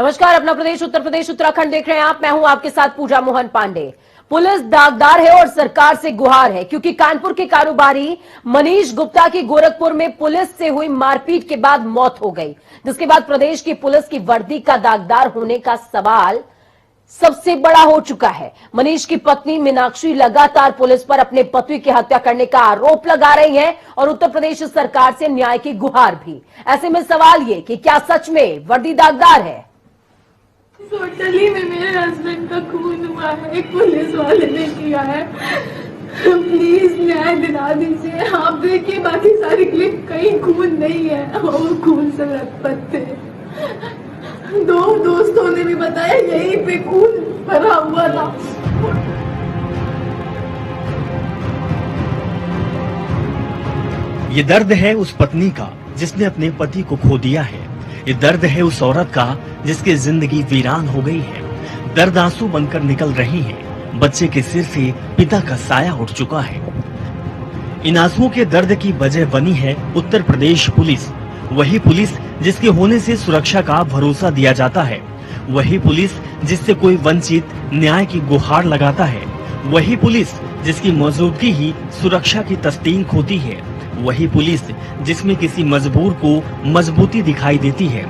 नमस्कार, अपना प्रदेश उत्तर प्रदेश उत्तराखंड देख रहे हैं आप। मैं हूं आपके साथ पूजा मोहन पांडे। पुलिस दागदार है और सरकार से गुहार है, क्योंकि कानपुर के कारोबारी मनीष गुप्ता की गोरखपुर में पुलिस से हुई मारपीट के बाद मौत हो गई, जिसके बाद प्रदेश की पुलिस की वर्दी का दागदार होने का सवाल सबसे बड़ा हो चुका है। मनीष की पत्नी मीनाक्षी लगातार पुलिस पर अपने पति की हत्या करने का आरोप लगा रही हैं और उत्तर प्रदेश सरकार से न्याय की गुहार भी। ऐसे में सवाल ये कि क्या सच में वर्दी दागदार है? टोटली में मेरे हस्बैंड का खून हुआ है, एक पुलिस वाले ने किया है। प्लीज न्याय दिला दीजिए। आप देखिए बाकी सारी क्लिप, कहीं खून नहीं है, वो खून से लथपथ थे। दो दोस्तों ने भी बताया यहीं पे खून भरा हुआ था। ये दर्द है उस पत्नी का जिसने अपने पति को खो दिया है। ये दर्द है उस औरत का जिसकी जिंदगी वीरान हो गई है। दर्द आंसू बनकर निकल रही है। बच्चे के सिर से पिता का साया उठ चुका है। इन आंसुओं के दर्द की वजह बनी है उत्तर प्रदेश पुलिस। वही पुलिस जिसके होने से सुरक्षा का भरोसा दिया जाता है। वही पुलिस जिससे कोई वंचित न्याय की गुहार लगाता है। वही पुलिस जिसकी मौजूदगी ही सुरक्षा की तस्दीक होती है। वही पुलिस जिसमें किसी मजबूर को मजबूती दिखाई देती है।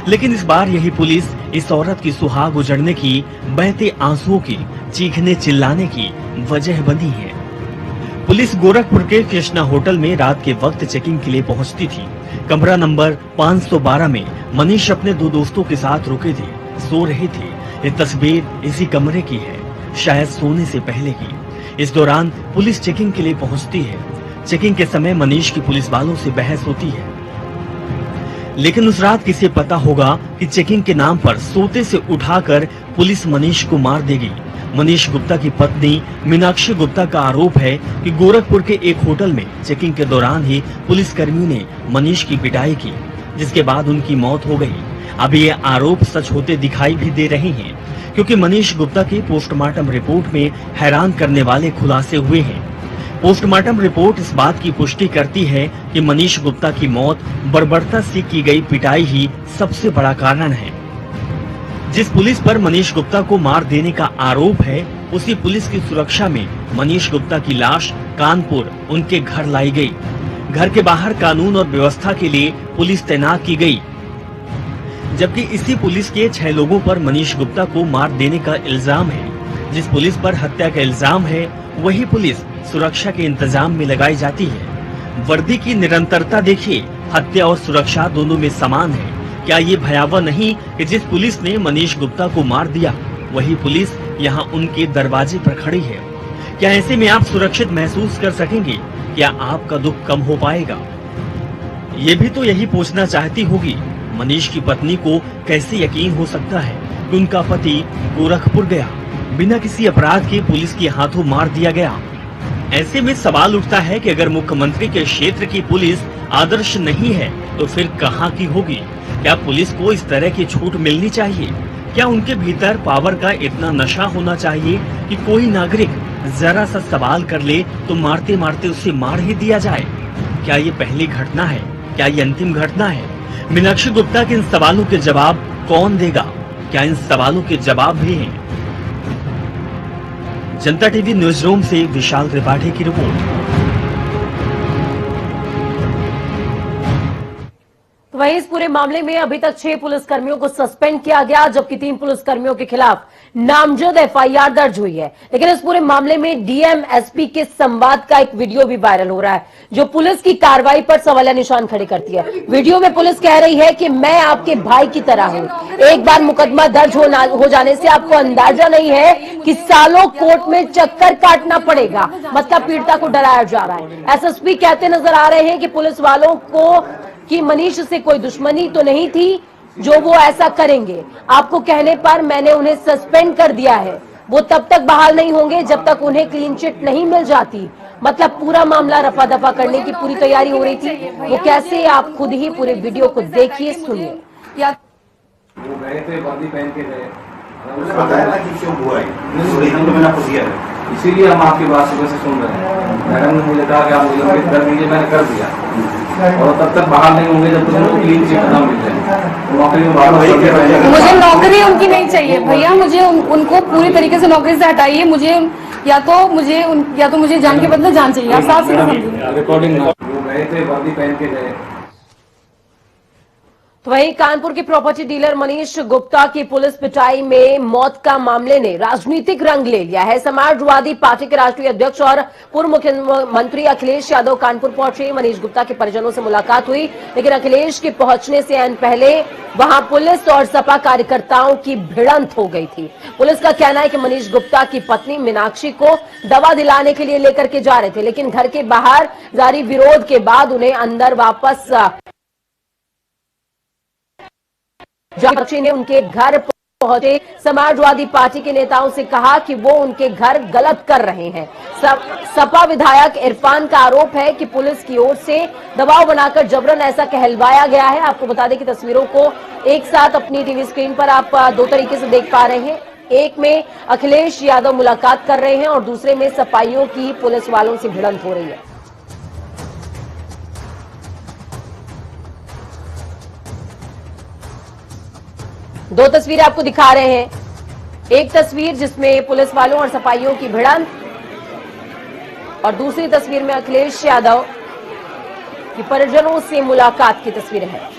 लेकिन इस बार यही पुलिस इस औरत की सुहाग उजड़ने की, बहते आंसुओं की, चीखने चिल्लाने की वजह बनी है। पुलिस गोरखपुर के कृष्णा होटल में रात के वक्त चेकिंग के लिए पहुंचती थी। कमरा नंबर 512 में मनीष अपने दो दोस्तों के साथ रुके थे, सो रहे थे। ये तस्वीर इसी कमरे की है, शायद सोने से पहले की। इस दौरान पुलिस चेकिंग के लिए पहुंचती है। चेकिंग के समय मनीष की पुलिस वालों से बहस होती है, लेकिन उस रात किसे पता होगा कि चेकिंग के नाम पर सोते से उठाकर पुलिस मनीष को मार देगी। मनीष गुप्ता की पत्नी मीनाक्षी गुप्ता का आरोप है कि गोरखपुर के एक होटल में चेकिंग के दौरान ही पुलिसकर्मी ने मनीष की पिटाई की, जिसके बाद उनकी मौत हो गई। अब ये आरोप सच होते दिखाई भी दे रहे हैं, क्योंकि मनीष गुप्ता की पोस्टमार्टम रिपोर्ट में हैरान करने वाले खुलासे हुए हैं। पोस्टमार्टम रिपोर्ट इस बात की पुष्टि करती है कि मनीष गुप्ता की मौत बर्बरता से की गई पिटाई ही सबसे बड़ा कारण है। जिस पुलिस पर मनीष गुप्ता को मार देने का आरोप है, उसी पुलिस की सुरक्षा में मनीष गुप्ता की लाश कानपुर उनके घर लाई गई। घर के बाहर कानून और व्यवस्था के लिए पुलिस तैनात की गई, जबकि इसी पुलिस के 6 लोगों पर मनीष गुप्ता को मार देने का इल्जाम है। जिस पुलिस पर हत्या का इल्जाम है, वही पुलिस सुरक्षा के इंतजाम में लगाई जाती है। वर्दी की निरंतरता देखिए, हत्या और सुरक्षा दोनों में समान है। क्या ये भयावह नहीं कि जिस पुलिस ने मनीष गुप्ता को मार दिया, वही पुलिस यहाँ उनके दरवाजे पर खड़ी है? क्या ऐसे में आप सुरक्षित महसूस कर सकेंगे? क्या आपका दुख कम हो पाएगा? ये भी तो यही पूछना चाहती होगी। मनीष की पत्नी को कैसे यकीन हो सकता है कि उनका पति गोरखपुर गया, बिना किसी अपराध के पुलिस के हाथों मार दिया गया? ऐसे में सवाल उठता है कि अगर मुख्यमंत्री के क्षेत्र की पुलिस आदर्श नहीं है, तो फिर कहाँ की होगी? क्या पुलिस को इस तरह की छूट मिलनी चाहिए? क्या उनके भीतर पावर का इतना नशा होना चाहिए कि कोई नागरिक जरा सा सवाल कर ले तो मारते मारते उसे मार ही दिया जाए? क्या ये पहली घटना है? क्या ये अंतिम घटना है? मीनाक्षी गुप्ता के इन सवालों के जवाब कौन देगा? क्या इन सवालों के जवाब भी हैं? जनता टीवी न्यूज रूम से विशाल त्रिपाठी की रिपोर्ट। तो वहीं इस पूरे मामले में अभी तक 6 पुलिसकर्मियों को सस्पेंड किया गया, जबकि 3 पुलिसकर्मियों के खिलाफ नामजद एफआईआर दर्ज हुई है। लेकिन इस पूरे मामले में डीएम एसपी के संवाद का एक वीडियो भी वायरल हो रहा है, जो पुलिस की कार्रवाई पर सवालिया निशान खड़े करती है। वीडियो में पुलिस कह रही है कि मैं आपके भाई की तरह हूं। एक बार मुकदमा दर्ज हो जाने से आपको अंदाजा नहीं है कि सालों कोर्ट में चक्कर काटना पड़ेगा। मतलब पीड़िता को डराया जा रहा है। एसएसपी कहते नजर आ रहे हैं कि पुलिस वालों को कि मनीष से कोई दुश्मनी तो नहीं थी जो वो ऐसा करेंगे। आपको कहने पर मैंने उन्हें सस्पेंड कर दिया है। वो तब तक बहाल नहीं होंगे जब तक उन्हें क्लीन चिट नहीं मिल जाती। मतलब पूरा मामला रफा दफा करने की पूरी तैयारी हो रही थी। वो कैसे, आप खुद ही पूरे वीडियो को देखिए, सुनिए। वो गए थे, वर्दी पहन के गए, क्यों हुआ है, इसीलिए हम आपकी बात सुबह से सुन रहे हैं। मैडम ने मुझे कहा कि आप मुझे कर दीजिए, मैंने कर दिया। और तब तक बाहर नहीं होंगे जब तक उनको क्लीन चिट न मिल जाए। नौकरी में बार बार मुझे नौकरी उनकी नहीं चाहिए भैया, मुझे उनको पूरी तरीके से नौकरी से हटाइए। मुझे या तो मुझे जान के बदले जान चाहिए। आप साफ सीधे समझिए। रिकॉर्डिंग वो गए थे वर्दी पहन के गए। तो वहीं कानपुर के प्रॉपर्टी डीलर मनीष गुप्ता की पुलिस पिटाई में मौत का मामले ने राजनीतिक रंग ले लिया है। समाजवादी पार्टी के राष्ट्रीय अध्यक्ष और पूर्व मुख्यमंत्री अखिलेश यादव कानपुर पहुंचे। मनीष गुप्ता के परिजनों से मुलाकात हुई, लेकिन अखिलेश के पहुंचने से ऐन पहले वहां पुलिस और सपा कार्यकर्ताओं की भिड़ंत हो गई थी। पुलिस का कहना है कि मनीष गुप्ता की पत्नी मीनाक्षी को दवा दिलाने के लिए लेकर के जा रहे थे, लेकिन घर के बाहर जारी विरोध के बाद उन्हें अंदर वापस जांची ने उनके घर पहुंचे समाजवादी पार्टी के नेताओं से कहा कि वो उनके घर गलत कर रहे हैं। सपा विधायक इरफान का आरोप है कि पुलिस की ओर से दबाव बनाकर जबरन ऐसा कहलवाया गया है। आपको बता दें कि तस्वीरों को एक साथ अपनी टीवी स्क्रीन पर आप दो तरीके से देख पा रहे हैं। एक में अखिलेश यादव मुलाकात कर रहे हैं और दूसरे में सपाइयों की पुलिस वालों से भिड़ंत हो रही है। दो तस्वीरें आपको दिखा रहे हैं। एक तस्वीर जिसमें पुलिस वालों और सफाइयों की भिड़ंत और दूसरी तस्वीर में अखिलेश यादव की परिजनों से मुलाकात की तस्वीरें हैं।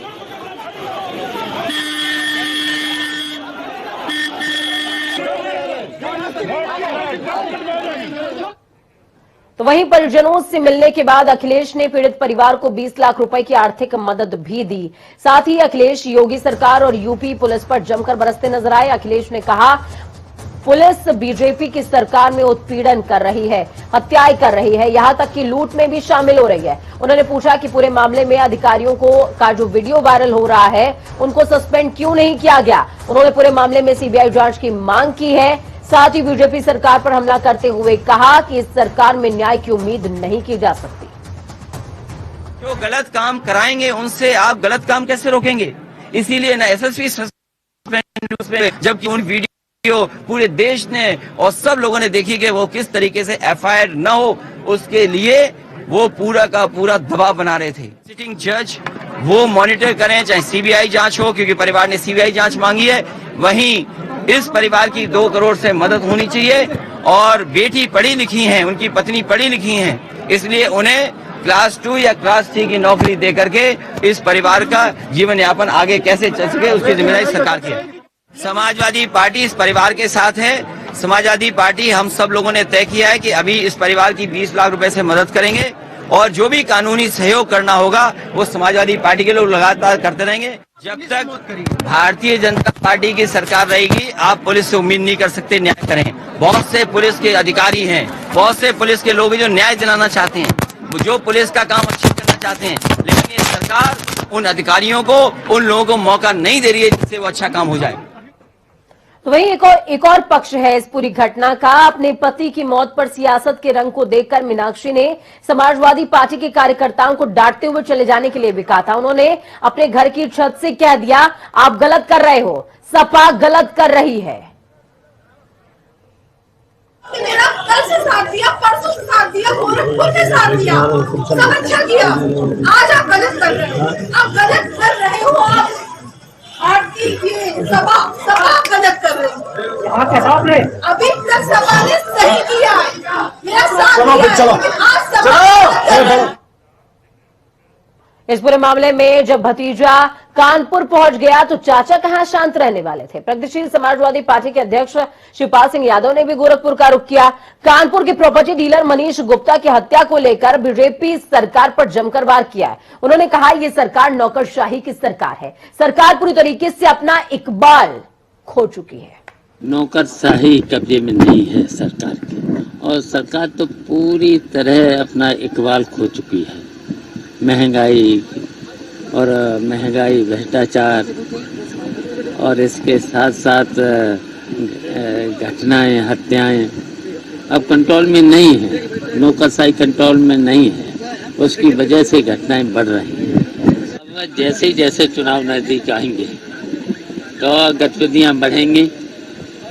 तो वहीं परिजनों से मिलने के बाद अखिलेश ने पीड़ित परिवार को 20 लाख रुपए की आर्थिक मदद भी दी। साथ ही अखिलेश योगी सरकार और यूपी पुलिस पर जमकर बरसते नजर आए। अखिलेश ने कहा पुलिस बीजेपी की सरकार में उत्पीड़न कर रही है, हत्याएं कर रही है, यहां तक कि लूट में भी शामिल हो रही है। उन्होंने पूछा कि पूरे मामले में अधिकारियों का जो वीडियो वायरल हो रहा है उनको सस्पेंड क्यों नहीं किया गया। उन्होंने पूरे मामले में सीबीआई जांच की मांग की है। साथ ही बीजेपी सरकार पर हमला करते हुए कहा कि इस सरकार में न्याय की उम्मीद नहीं की जा सकती। जो गलत काम कराएंगे उनसे आप गलत काम कैसे रोकेंगे? इसीलिए ना एसएसपी सस्पेंड, जबकि उन वीडियो पूरे देश ने और सब लोगों ने देखी कि वो किस तरीके से एफआईआर न हो, उसके लिए वो पूरा का पूरा दबाव बना रहे थे। सिटिंग जज वो मॉनिटर करें, चाहे सीबीआई जांच हो, क्योंकि परिवार ने सीबीआई जांच मांगी है। वहीं इस परिवार की 2 करोड़ से मदद होनी चाहिए और बेटी पढ़ी लिखी हैं, उनकी पत्नी पढ़ी लिखी हैं, इसलिए उन्हें क्लास 2 या क्लास 3 की नौकरी दे करके इस परिवार का जीवन यापन आगे कैसे चल सके उसकी जिम्मेदारी सरकार की है। समाजवादी पार्टी इस परिवार के साथ है। समाजवादी पार्टी हम सब लोगों ने तय किया है कि अभी इस परिवार की 20 लाख रुपए से मदद करेंगे और जो भी कानूनी सहयोग करना होगा वो समाजवादी पार्टी के लोग लगातार करते रहेंगे। जब तक भारतीय जनता पार्टी की सरकार रहेगी आप पुलिस से उम्मीद नहीं कर सकते न्याय करें। बहुत से पुलिस के अधिकारी हैं, बहुत से पुलिस के लोग जो न्याय दिलाना चाहते हैं, जो पुलिस का काम अच्छा करना चाहते हैं, लेकिन ये सरकार उन अधिकारियों को, उन लोगों को मौका नहीं दे रही है जिससे वो अच्छा काम हो जाए। तो वहीं एक और पक्ष है इस पूरी घटना का। अपने पति की मौत पर सियासत के रंग को देखकर मीनाक्षी ने समाजवादी पार्टी के कार्यकर्ताओं को डांटते हुए चले जाने के लिए भी कहा था। उन्होंने अपने घर की छत से कह दिया, आप गलत कर रहे हो, सपा गलत कर रही है। मेरा कल से साथ दिया, परसों से साथ दिया, गोरखपुर में साथ दिया, सब अच्छा किया। आज आप गलत कर रहे हो, आप गलत कर रहे हो। आपकी सभा गलत कर रही है। अभी तक सभा ने सही किया, मेरा साथ दिया, आज सभा। इस पूरे मामले में जब भतीजा कानपुर पहुंच गया तो चाचा कहां शांत रहने वाले थे। प्रगतिशील समाजवादी पार्टी के अध्यक्ष शिवपाल सिंह यादव ने भी गोरखपुर का रुख किया। कानपुर के प्रॉपर्टी डीलर मनीष गुप्ता की हत्या को लेकर बीजेपी सरकार पर जमकर वार किया है। उन्होंने कहा यह सरकार नौकरशाही की सरकार है, सरकार पूरी तरीके से अपना इकबाल खो चुकी है। नौकरशाही कब्जे में नहीं है सरकार की, और सरकार तो पूरी तरह अपना इकबाल खो चुकी है। महंगाई, भ्रष्टाचार और इसके साथ साथ घटनाएं, हत्याएं अब कंट्रोल में नहीं है। नौकरशाही कंट्रोल में नहीं है, उसकी वजह से घटनाएं बढ़ रही हैं। अब जैसे जैसे चुनाव नजदीक आएंगे तो गतिविधियां बढ़ेंगी,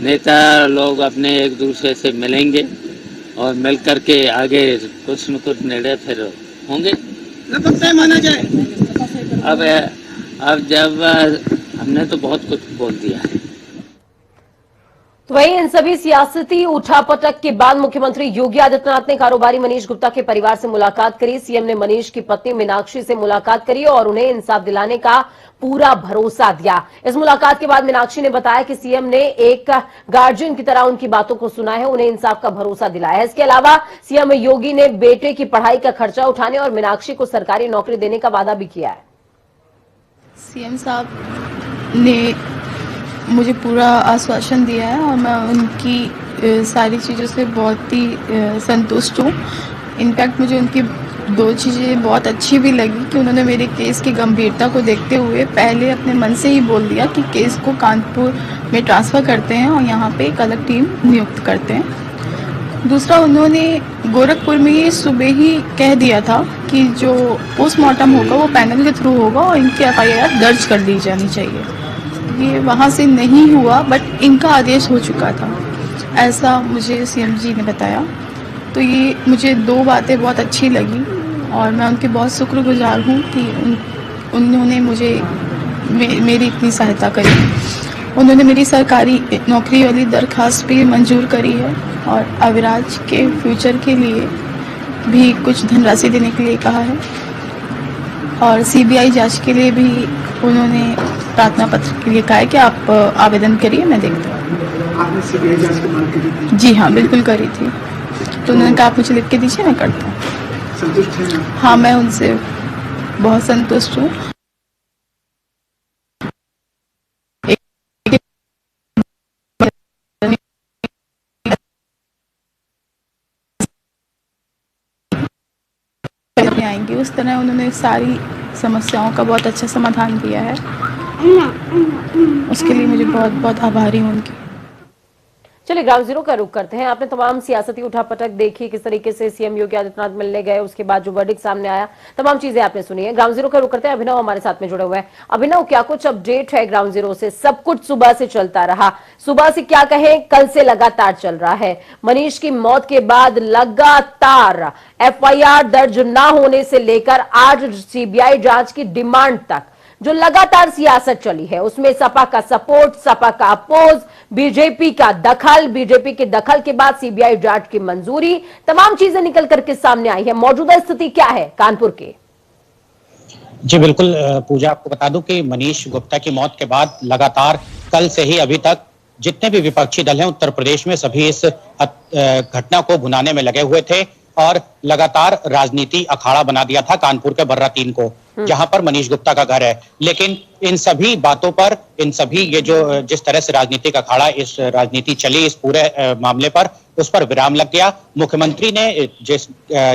नेता लोग अपने एक दूसरे से मिलेंगे और मिल करके आगे कुछ न कुछ निर्णय फिर होंगे, लगभग तय माना जाए। अब अब जब हमने तो बहुत कुछ बोल दिया है। तो वहीं इन सभी सियासती उठापटक के बाद मुख्यमंत्री योगी आदित्यनाथ ने कारोबारी मनीष गुप्ता के परिवार से मुलाकात करी। सीएम ने मनीष की पत्नी मीनाक्षी से मुलाकात करी और उन्हें इंसाफ दिलाने का पूरा भरोसा दिया। इस मुलाकात के बाद मीनाक्षी ने बताया कि सीएम ने एक गार्जियन की तरह उनकी बातों को सुना है, उन्हें इंसाफ का भरोसा दिलाया है। इसके अलावा सीएम योगी ने बेटे की पढ़ाई का खर्चा उठाने और मीनाक्षी को सरकारी नौकरी देने का वादा भी किया है। सीएम साहब ने मुझे पूरा आश्वासन दिया है और मैं उनकी सारी चीज़ों से बहुत ही संतुष्ट हूँ। इनफैक्ट मुझे उनकी 2 चीज़ें बहुत अच्छी भी लगी कि उन्होंने मेरे केस की गंभीरता को देखते हुए पहले अपने मन से ही बोल दिया कि केस को कानपुर में ट्रांसफ़र करते हैं और यहाँ पे एक अलग टीम नियुक्त करते हैं। दूसरा, उन्होंने गोरखपुर में ये सुबह ही कह दिया था कि जो पोस्टमार्टम होगा वो पैनल के थ्रू होगा और इनकी FIR दर्ज कर ली जानी चाहिए। ये वहाँ से नहीं हुआ, बट इनका आदेश हो चुका था, ऐसा मुझे सीएम जी ने बताया। तो ये मुझे 2 बातें बहुत अच्छी लगी और मैं उनकी बहुत शुक्रगुजार हूँ कि उन्होंने मुझे मेरी इतनी सहायता करी। उन्होंने मेरी सरकारी नौकरी वाली दरख्वास्त भी मंजूर करी है और अविराज के फ्यूचर के लिए भी कुछ धनराशि देने के लिए कहा है और CBI जांच के लिए भी उन्होंने प्रार्थना पत्र के लिए कहा है कि आप आवेदन करिए, मैं देखता हूँ। आपने CBI जांच की मांग की थी? जी हाँ, बिल्कुल करी थी। तो उन्होंने कहा आप मुझे लिख के दीजिए, मैं करता हूँ। संतुष्ट हैं? हाँ, मैं उनसे बहुत संतुष्ट हूँ। आएंगे उस तरह उन्होंने सारी समस्याओं का बहुत अच्छा समाधान दिया है। उसके लिए मुझे बहुत बहुत आभारी हूँ उनकी। चलिए ग्राउंड जीरो का रुख करते हैं। आपने तमाम सियासती उठापटक देखी, किस तरीके से सीएम योगी आदित्यनाथ मिलने गए, उसके बाद जो वर्डिक्ट सामने आया, तमाम चीजें आपने सुनी है। ग्राउंड जीरो का रुख करते हैं। अभिनव हमारे साथ में जुड़े हुए हैं। अभिनव, क्या कुछ अपडेट है ग्राउंड जीरो से? सब कुछ सुबह से चलता रहा, सुबह से क्या कहें, कल से लगातार चल रहा है। मनीष की मौत के बाद लगातार FIR दर्ज न होने से लेकर आज CBI जांच की डिमांड तक जो लगातार सियासत चली है, उसमें सपा का सपोर्ट, सपा का अपोज, बीजेपी का दखल, बीजेपी के दखल के बाद CBI जांच की मंजूरी, तमाम चीजें निकल करके सामने आई है। मौजूदा स्थिति क्या है कानपुर की? जी बिल्कुल पूजा, आपको बता दूं कि मनीष गुप्ता की मौत के बाद लगातार कल से ही अभी तक जितने भी विपक्षी दल हैं उत्तर प्रदेश में सभी इस घटना को भुनाने में लगे हुए थे और लगातार राजनीति अखाड़ा बना दिया था कानपुर के बर्रा 3 को, जहां पर मनीष गुप्ता का घर है। लेकिन इन सभी बातों पर, इन सभी ये जो जिस तरह से राजनीतिक अखाड़ा, इस राजनीति चली इस पूरे मामले पर, उस पर विराम लग गया। मुख्यमंत्री ने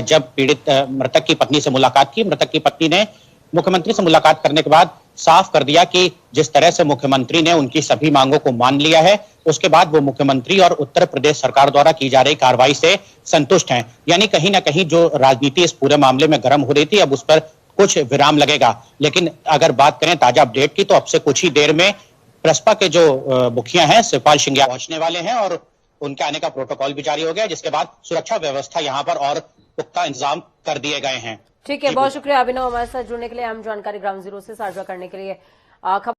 जब पीड़ित मृतक की पत्नी से मुलाकात की, मृतक की पत्नी ने मुख्यमंत्री से मुलाकात करने के बाद साफ कर दिया कि जिस तरह से मुख्यमंत्री ने उनकी सभी मांगों को मान लिया है, उसके बाद वो मुख्यमंत्री और उत्तर प्रदेश सरकार द्वारा की जा रही कार्रवाई से संतुष्ट हैं। यानी कहीं ना कहीं जो राजनीति इस पूरे मामले में गर्म हो रही थी, अब उस पर कुछ विराम लगेगा। लेकिन अगर बात करें ताजा अपडेट की, तो अब से कुछ ही देर में प्रसपा के जो मुखिया हैं शिवपाल सिंघिया पहुंचने वाले हैं और उनके आने का प्रोटोकॉल भी जारी हो गया, जिसके बाद सुरक्षा व्यवस्था यहाँ पर और पुख्ता इंतजाम कर दिए गए हैं। ठीक है, बहुत शुक्रिया अभिनव हमारे साथ जुड़ने के लिए, अहम जानकारी ग्राउंड जीरो से साझा करने के लिए।